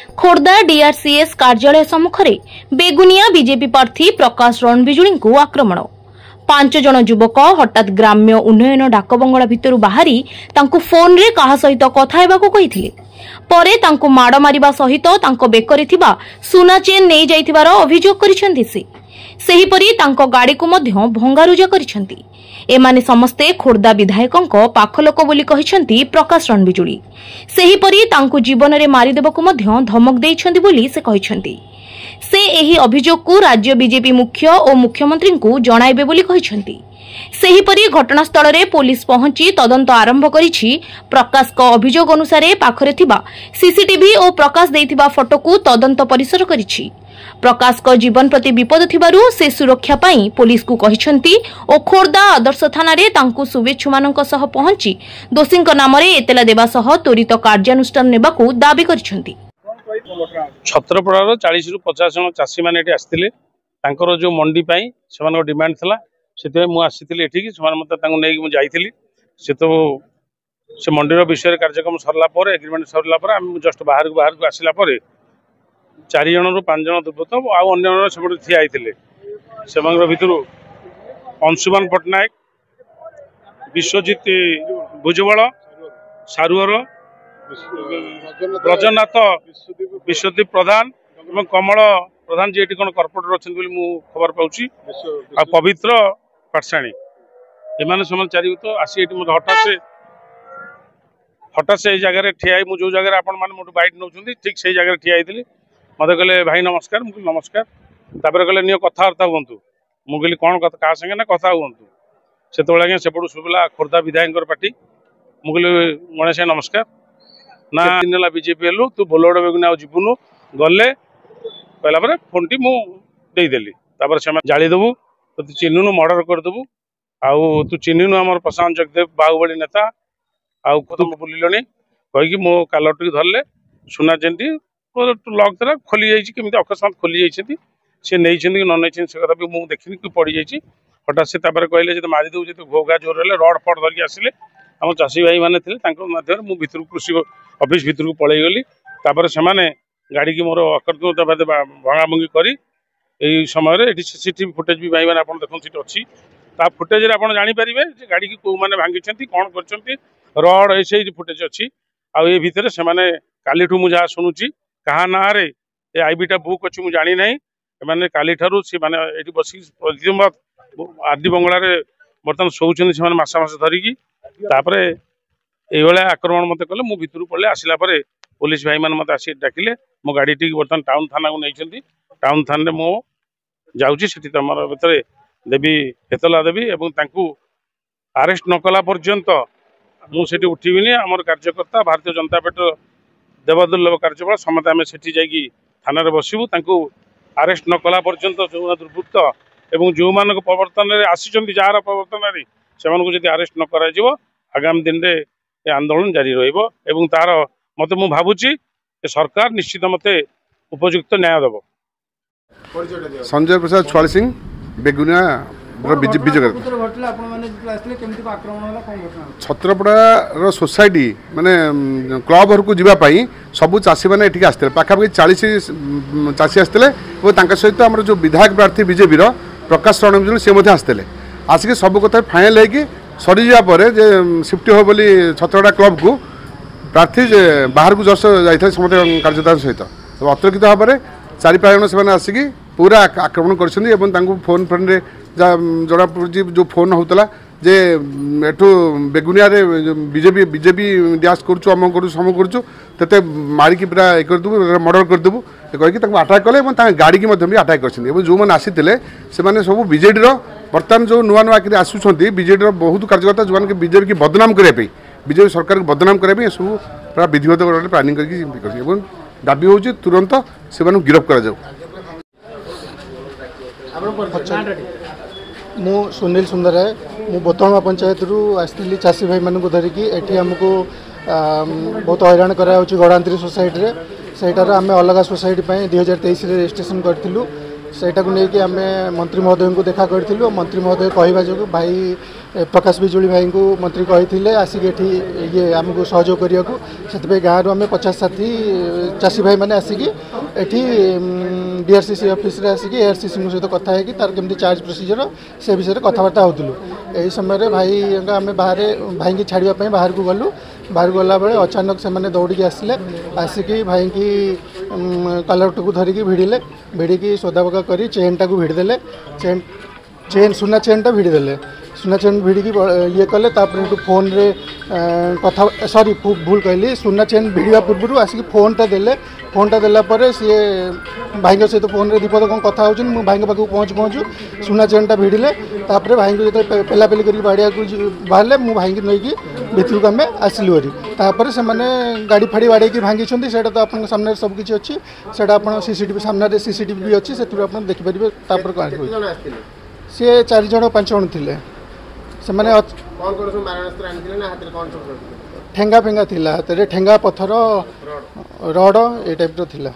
खोर्धा डीआरसीएस कार्यालय सम्मुखें बेगुनिया बीजेपी प्रार्थी प्रकाश रणबिजुली को आक्रमण। 5 जन युवक हठात ग्राम्य उन्नयन डाकबंगला भितर बाहरी तांकु फोन रे कहा सहित कथा हेबाकु कहिथिले। परे तांकु माड़ मारिबा सहित तांको बेकरे थिबा सुना चेन नै जाइथिबार अभियोग करिसेंती से। सेहीपरि तांको गाड़ी को मध्य भंगारुजा करिसेंती। एमाने समस्ते खोर्धा विधायकंको पाख लोक बोली कहिसेंती प्रकाश रणबिजुली। सेहीपरि तांकु जीवन रे मारि देबकु मध्य धमक देइछंती बोली से कहिसेंती। से एही अभियोग को राज्य बीजेपी मुख्य और मुख्यमंत्री को जणाइबे बोली कहिसेंती। सेहीपरि घटनास्थल रे पुलिस पहुंची तदंत आरंभ करिछि। प्रकाश को अभियोग अनुसार पाखरे थिबा सीसीटीवी और प्रकाश देइथिबा फोटो को तदंत परिसर करिछि। प्रकाश को जीवन प्रति विपद थिबारु से सुरक्षा पाई पुलिस को कहिसेंती और खोर्धा आदर्श थाना रे तांकु शुभेच्छुमानक सह पहुंची दोषींक नाम रे एतला देबा सह त्वरित कार्यानुष्ठान नेबाकू दाबी करिसेंती। छत्रपड़ार 40 ରୁ 50 जन चाषी मैंने आसते जो मंडी से डिमांड था से मुझे आसी एठिकी से तो से मंडीर विषय कार्यक्रम सरला एग्रीमेंट सरला जस्ट बाहर को आसला 4 जन रू 5 जन दुर्बृत्त आउ अन्य से ठिया से भितर अंशुमान पट्टनायक, विश्वजित भुजबल, सारुअर, ब्रजनाथ विश्वदीप प्रधान और कमल प्रधान जी कौन कर्पोरेटर अच्छा खबर पाऊँ पवित्र पाठशाणी एम समस्त 4 तो आसी हठात से जगह ठिया जो जगह आपण मैंने बैठ नौ ठीक से जगह ठिया मत कहले भाई नमस्कार। मुझे नमस्कार तापर कहले नियो कथबार्ता हूँ मुझे कौन क्या संगे ना कथा हूँ से आज्ञा सेपटू शुभला खोर्धा विधायक पार्टी मुझे गणेश नमस्कार ना दिन बीजेपी हेलु तू बोलगड़ बेगुनिया जीवनु गले कहला फोन टी मुदेली से जादू तो तू चिन्हनु मर्डर करदेबू आउ तू चिन्हनु आम प्रशांत जगदेव बाहुबली नेता आउ तुम बुलिलनी कहीकि मो कालर टी धरले सुना चेन लक था खोली जामी अकस्मात खोली जाती सी नहीं कि न नहीं से कथा भी मुझे देखनी कि पड़ जाइए हठात से कहले जो मारिदेव जो घोघा जोर है रड फड धरिक आसिले आम चाषी भाई मैंने मुझे भितर कृषि ऑफिस भितर को पलि गली से गाड़ी की मोर अकर्तव्य भंगाभंगी कर समय सीसीटीवी फुटेज भी भाई मैंने आप देखते अच्छी फुटेज आप जापर गाड़ी की कौ मैंने भांगी कौन कर रड ऐसे फुटेज अच्छी आए भितर से काली मुझे शुणुची क्या ना ये आईबीटा बुक अच्छी मुझे जानी ना मैंने काली ठारू सी मैंने बस आरडी बंगला बर्तमान शोचन से मसा मस धरिकी ये आक्रमण मत कले मु भितर पड़े आसला पुलिस भाई मैंने मत आस डाकिले मो गाड़ी टी बर्तमान टाउन थाना को नहीं टाउन थाना मु जाऊँगी तुम भितर देवी एतला देवी आरेस्ट न कला पर्यंत मुझे उठिबिनी आमर कार्यकर्ता भारतीय जनता पार्टी देवदुर्लभ कार्यबल समस्त आम से थाना बसबू आरेस्ट न कला पर्यंत जो दुर्वृत्त एवं जो मान प्रवर्तन आसी जार प्रवर्तन से आरेस्ट न करा आगामी दिन में ये आंदोलन जारी रही तार मत मु भावुची सरकार निश्चित मत उपयुक्त न्याय देव। संजय प्रसाद छुआल सिंह बेगुनिया छत्रपड़ा सोसाइटी माने क्लब घर को जीवाई सबू चाषी मैंने ये आसते पाखापाखि 40 चाषी आसते सहित आम जो विधायक प्रार्थी बीजेपी प्रकाश रणबिजुली सी आसते आसिक सब कथा फाइनाल होगी सरी जापर सिफ्ट हो बोली छत्रपड़ा क्लब को प्रार्थी बाहर को जस जाते समस्त कार्यदान सहित अतिरिक्त भाव में 4-5 जन से आसिक पूरा आक्रमण कर फोन फ्रेंड जना पड़ी जो फोन होता जे एठू बेगुनिया बीजेपी बीजेपी डैश करुँ अम करूँ तेते मारिकी पूरा ये करदेबू मर्डर करदेबू कहीकि आटाक कले गाड़ी की भी आटाक कर जो मैंने आसी से सब बीजेडी बर्तमान जो नुआ नुआ आसुँच बीजेडी बहुत कार्यकर्ता जो मैंने बीजेपी की बदनाम करने बीजेपी सरकार को बदनाम करने सब पूरा विधिवत प्लानिंग कर दाबी हो तुरंत से गिरफ्त कर मु सुनील सुंदर है मु बोतमा पंचायत रू आसती चाषी भाई मानक धरिकी एठी हमको बहुत हैरान कराऊँ गड़ांतरी सोसाइटी रे सेटार आम अलग सोसाइटी 2023 रजिस्ट्रेशन करूँ ସେଇଟା କୁ ନେଇକି ଆମେ मंत्री महोदय को देखा करूँ मंत्री महोदय कहवा जो भाई प्रकाश बिजुली भाई को मंत्री कही आसिक ये आमको सहयोग करने को से गाँव आम 50-60 चाषी भाई मैंने आसिक एटी डीआरसीसी ऑफिस रे आसिक एआरसीसी सहित कथा है कि तार केमती चार्ज प्रोसीजर से विषय में कथबार्ता होलु। यही समय भाई आम बाहर भाई की छाड़ापी बाहर को गलु बाहर गला बेले अचानक से मैंने दौड़ी आसिले आसिक भाई की कलर को धरिकी भिड़िले भिड़िकी सोदाबका कर चेन टाक भिड़देले चेन सुना चेन टा भिड़देले सुना चेन भिड़िकी ये कले फोन रे कथा सॉरी भूल कहली सुना चेन भिड़ा पूर्व आसिक फोनटा देला सी भाई सहित फोन रे दीपद कौन कथा हो भाई पाक पहुँचु सुना चेन टा भिड़िले भाई को जो पेलापेली कर बाड़िया को बाहर मुझे भाई की नईकि भितर को आम आसलु तापर से मैंने गाड़ी फाड़ी बाड़े भांगी से तो आप सामने सबकि अच्छी से सीसीटीवी सामने सीसीटीवी भी अच्छी से देखिपारे सी 4 जन 5 जन थे से मैंने ठेंगा फेंगा थिला हाथ रे ठेंगा पत्थर रड ए टाइप रो थिला।